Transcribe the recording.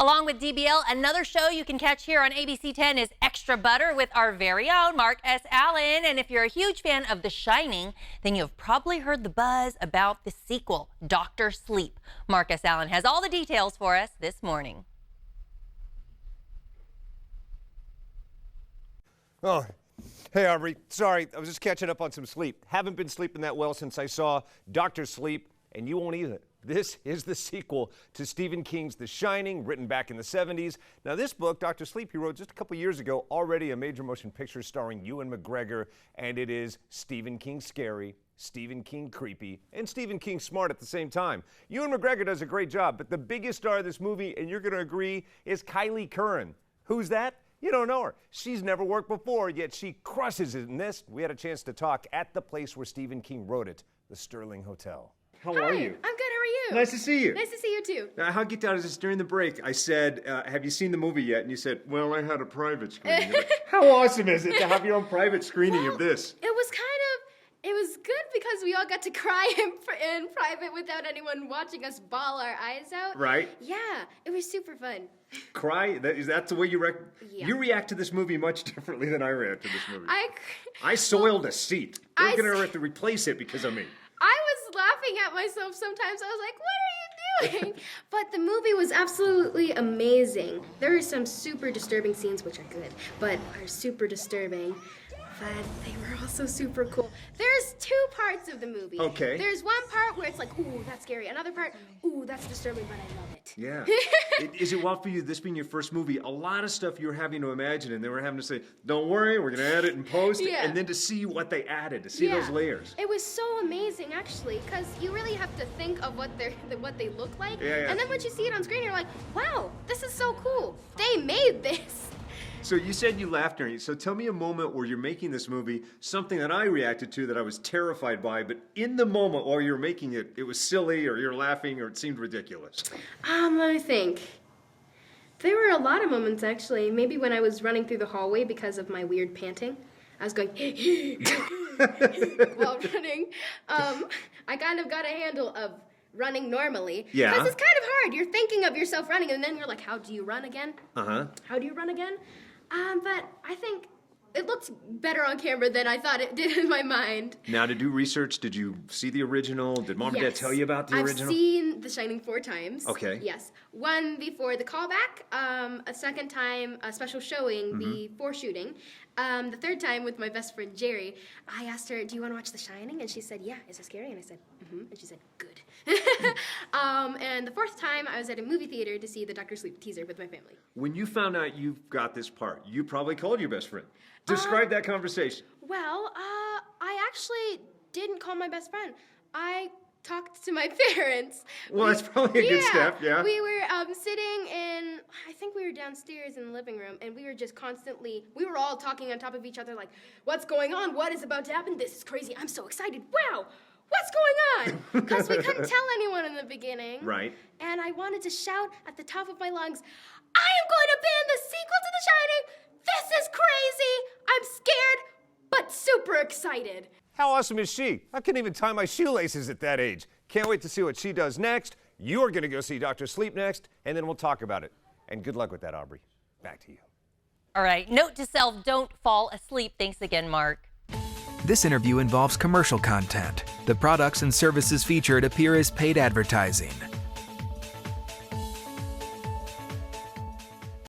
Along with DBL, another show you can catch here on ABC 10 is Extra Butter with our very own Mark S. Allen. And if you're a huge fan of The Shining, then you have probably heard the buzz about the sequel, Dr. Sleep. Mark S. Allen has all the details for us this morning. Oh, hey, Aubrey. Sorry, I was just catching up on some sleep. Haven't been sleeping that well since I saw Dr. Sleep, and you won't either. This is the sequel to Stephen King's The Shining, written back in the 70s. Now, this book, Dr. Sleep, he wrote just a couple years ago, already a major motion picture starring Ewan McGregor, and it is Stephen King scary, Stephen King creepy, and Stephen King smart at the same time. Ewan McGregor does a great job, but the biggest star of this movie, and you're going to agree, is Kylie Curran. Who's that? You don't know her. She's never worked before, yet she crushes it in this. We had a chance to talk at the place where Stephen King wrote it, the Sterling Hotel. How are you? I'm good. How are you? Nice to see you. Nice to see you too. Now, how get down is this during the break? I said, have you seen the movie yet? And you said, well, I had a private screening. Like, how awesome is it to have your own private screening of this? It was good because we all got to cry in private without anyone watching us bawl our eyes out. Right. Yeah, it was super fun. Cry? That's the way you Yeah. You react to this movie much differently than I react to this movie. I soiled a seat. They're going to have to replace it because of me. I was laughing at myself sometimes. I was like, what are you doing? But the movie was absolutely amazing. There are some super disturbing scenes, which are good, but are super disturbing. But they were also super cool. There's two parts of the movie. Okay. There's one part where it's like, ooh, that's scary. Another part, ooh, that's disturbing, but I love it. Yeah. Is it wild for you, this being your first movie, a lot of stuff you were having to imagine, and they were having to say, don't worry, we're going to add it in post, Yeah. and then to see what they added, to see those layers. It was so amazing, actually, because you really have to think of what they look like. Yeah. And then once you see it on screen, you're like, wow, this is so cool. They made this. So you said you laughed during it. So tell me a moment where you're making this movie, something that I reacted to that I was terrified by, but in the moment while you were making it, it was silly, or you're laughing, or it seemed ridiculous. Let me think. There were a lot of moments, actually. Maybe when I was running through the hallway because of my weird panting. I was going while running. I kind of got a handle of running normally. Yeah. Because it's kind of hard. You're thinking of yourself running, and then you're like, how do you run again? Uh-huh. How do you run again? But I think it looked better on camera than I thought it did in my mind. Now, to do research, did you see the original? Did Mom and Dad tell you about the original? I've seen The Shining 4 times. Okay. Yes. One before the callback, a second time a special showing before shooting. The third time with my best friend Jerry, I asked her, do you want to watch The Shining? And she said, yeah. Is it scary? And I said, mm-hmm. And she said, good. And the fourth time, I was at a movie theater to see the Dr. Sleep teaser with my family. When you found out you got this part, you probably called your best friend. Describe that conversation. Well, I actually didn't call my best friend. I talked to my parents. Well, that's probably a good step, yeah. We were sitting in, I think we were downstairs in the living room, and we were just we were all talking on top of each other like, what's going on? What is about to happen? This is crazy. I'm so excited. Wow, what's going on? Because we couldn't tell anyone in the beginning. Right. And I wanted to shout at the top of my lungs, I am going to be in the sequel to The Shining. This is crazy. I'm scared, but super excited. How awesome is she? I couldn't even tie my shoelaces at that age. Can't wait to see what she does next. You're going to go see Dr. Sleep next, and then we'll talk about it. And good luck with that, Aubrey. Back to you. All right, note to self, don't fall asleep. Thanks again, Mark. This interview involves commercial content. The products and services featured appear as paid advertising.